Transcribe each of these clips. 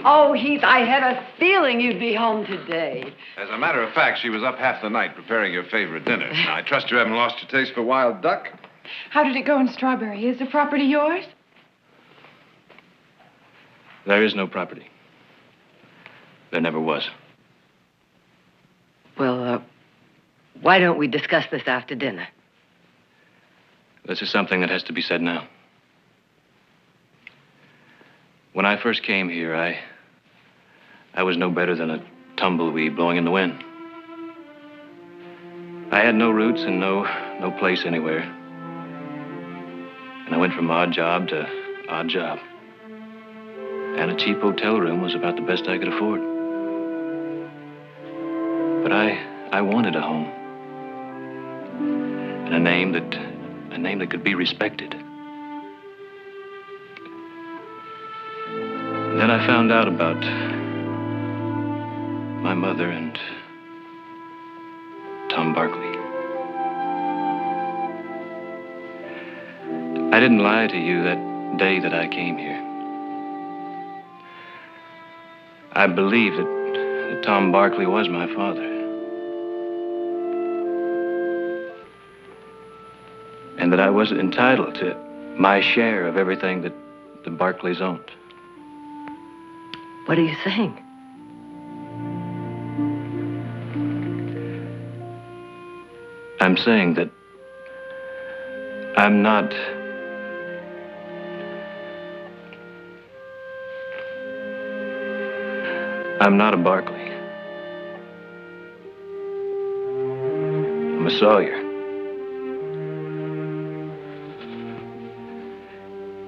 Oh, Heath, I had a feeling you'd be home today. As a matter of fact, she was up half the night preparing your favorite dinner. Now, I trust you haven't lost your taste for wild duck. How did it go in Strawberry? Is the property yours? There is no property. There never was. Well, why don't we discuss this after dinner? This is something that has to be said now. When I first came here, I was no better than a tumbleweed blowing in the wind. I had no roots and no place anywhere. And I went from odd job to odd job. And a cheap hotel room was about the best I could afford. But I wanted a home. And a name that could be respected. And then I found out about my mother and Tom Barkley. I didn't lie to you that day that I came here. I believe that Tom Barkley was my father. And that I was entitled to my share of everything that the Barkleys owned. What are you saying? I'm saying that I'm not a Barkley. I'm a Sawyer.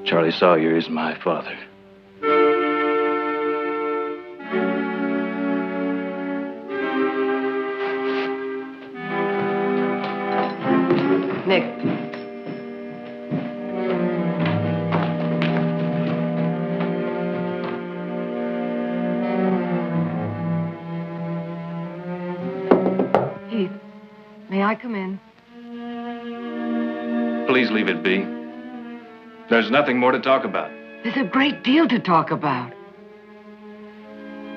Charlie Sawyer is my father. Nick. Heath, may I come in? Please leave it be. There's nothing more to talk about. There's a great deal to talk about.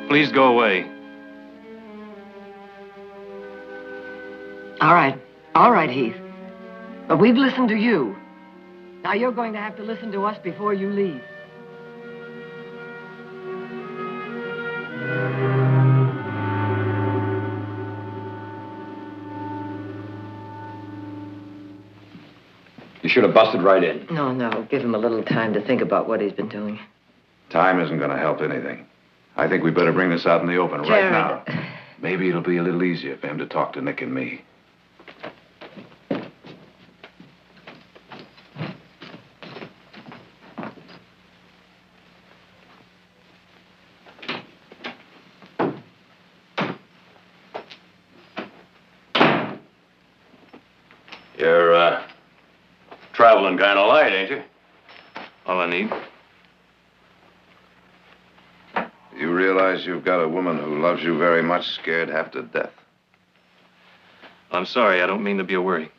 Please go away. All right, Heath. But we've listened to you. Now you're going to have to listen to us before you leave. You should have busted right in. No. Give him a little time to think about what he's been doing. Time isn't going to help anything. I think we better bring this out in the open right now. Maybe it'll be a little easier for him to talk to Nick and me. You're, traveling kind of light, ain't you? All I need. You realize you've got a woman who loves you very much scared half to death? I'm sorry, I don't mean to be a worry.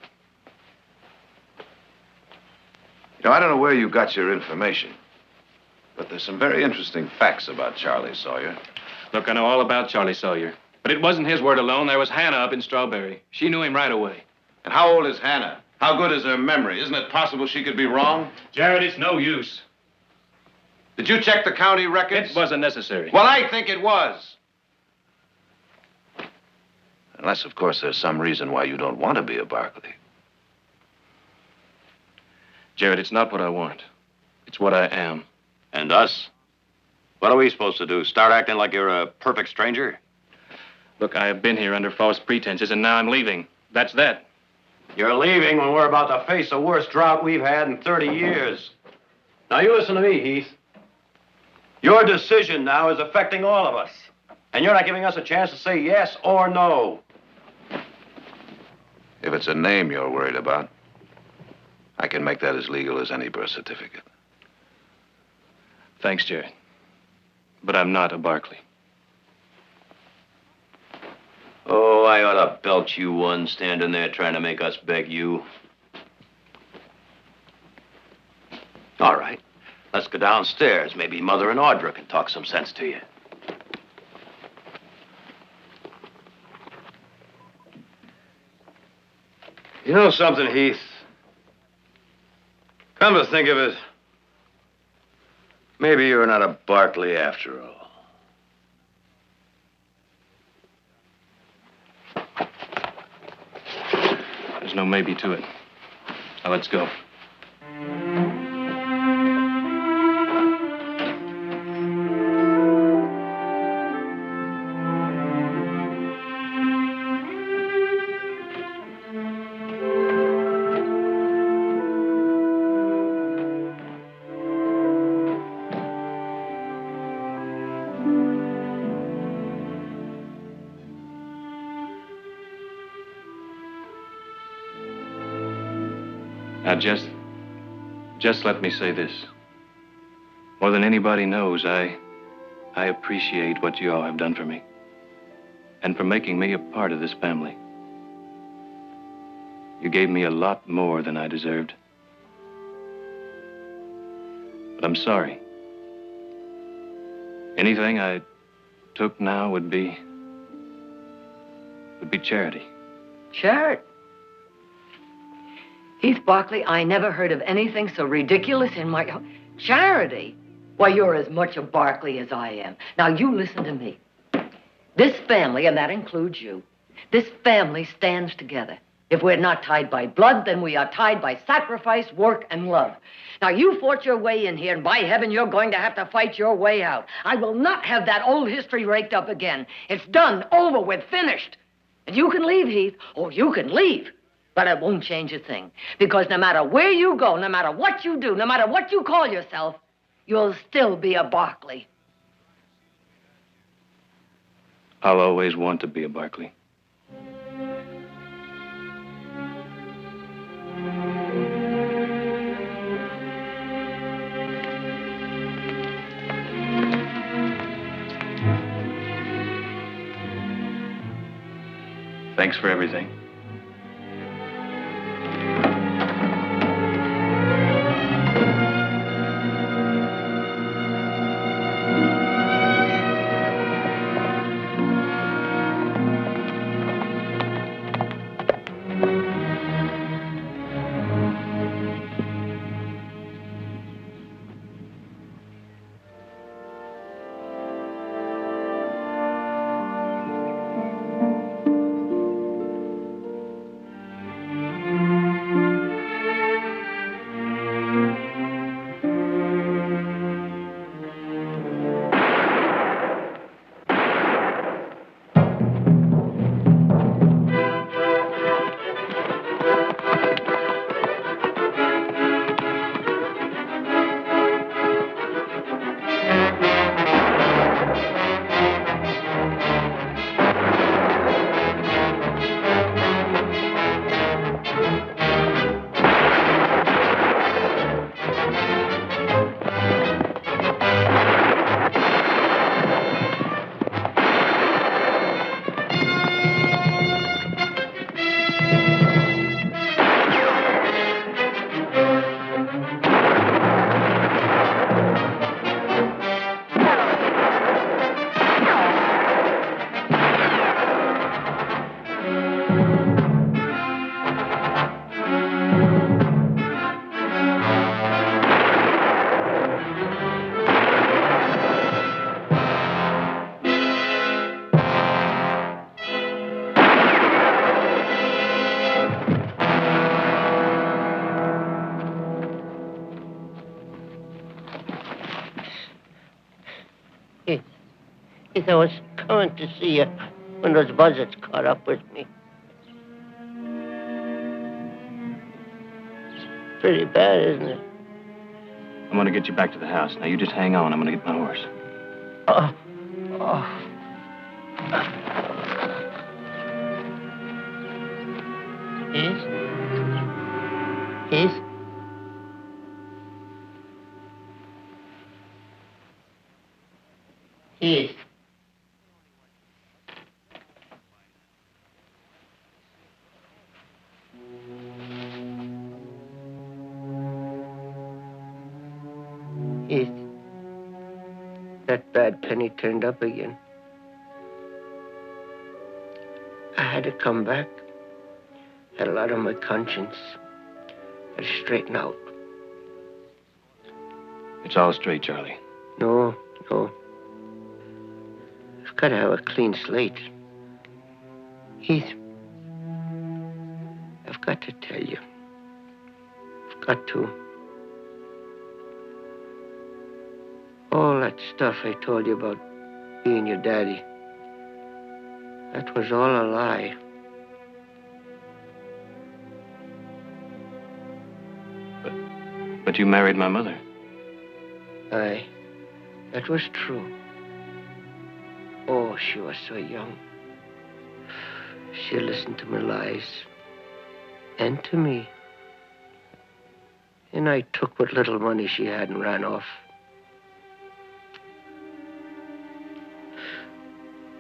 You know, I don't know where you got your information, but there's some very interesting facts about Charlie Sawyer. Look, I know all about Charlie Sawyer. But it wasn't his word alone. There was Hannah up in Strawberry. She knew him right away. And how old is Hannah? How good is her memory? Isn't it possible she could be wrong? Jared, it's no use. Did you check the county records? It wasn't necessary. Well, I think it was. Unless, of course, there's some reason why you don't want to be a Barkley. Jared, it's not what I want. It's what I am. And us? What are we supposed to do? Start acting like you're a perfect stranger? Look, I have been here under false pretenses, and now I'm leaving. That's that. You're leaving when we're about to face the worst drought we've had in 30 years. Now, you listen to me, Heath. Your decision now is affecting all of us. And you're not giving us a chance to say yes or no. If it's a name you're worried about, I can make that as legal as any birth certificate. Thanks, Jared. But I'm not a Barkley. Oh, I ought to belt you one standing there trying to make us beg you. All right. Let's go downstairs. Maybe Mother and Audra can talk some sense to you. You know something, Heath? Come to think of it, maybe you're not a Barkley after all. There's no maybe to it. Now let's go. Now, just let me say this. More than anybody knows, I appreciate what you all have done for me. And for making me a part of this family. You gave me a lot more than I deserved. But I'm sorry. Anything I took now would be charity. Charity? Heath Barkley, I never heard of anything so ridiculous in my... Charity? Why, you're as much a Barkley as I am. Now, you listen to me. This family, and that includes you, this family stands together. If we're not tied by blood, then we are tied by sacrifice, work, and love. Now, you fought your way in here, and by heaven, you're going to have to fight your way out. I will not have that old history raked up again. It's done, over with, finished. And you can leave, Heath. Oh, you can leave. But it won't change a thing. Because no matter where you go, no matter what you do, no matter what you call yourself, you'll still be a Barkley. I'll always want to be a Barkley. Thanks for everything. Heath, I was coming to see you when those buzzards caught up with me. It's pretty bad, isn't it? I'm going to get you back to the house. Now, you just hang on. I'm going to get my horse. Heath? Heath? Heath? Heath, that bad penny turned up again. I had to come back. Had a lot on my conscience. I'd straighten out. It's all straight, Charlie. No. I've got to have a clean slate. Heath, I've got to tell you. I've got to. All that stuff I told you about being your daddy, that was all a lie. But you married my mother. Aye, that was true. Oh, she was so young. She listened to my lies. And to me. And I took what little money she had and ran off.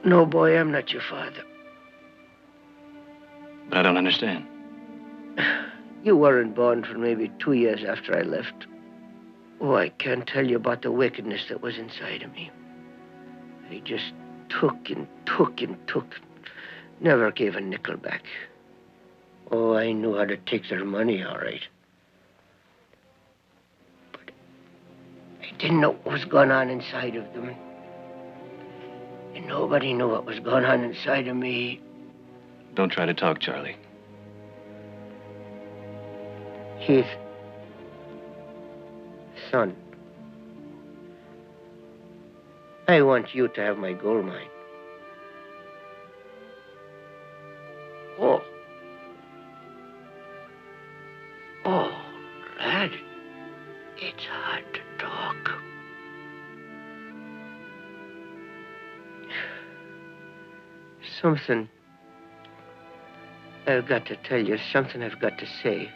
No, boy, I'm not your father. But I don't understand. You weren't born for maybe 2 years after I left. Oh, I can't tell you about the wickedness that was inside of me. I just took and took and took. Never gave a nickel back. Oh, I knew how to take their money, all right. But I didn't know what was going on inside of them. And nobody knew what was going on inside of me. Don't try to talk, Charlie. Heath. Son. I want you to have my gold mine. Oh, lad. It's hard to talk. Something I've got to tell you, something I've got to say.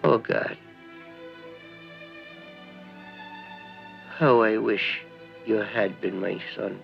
Oh, God. How I wish you had been my son.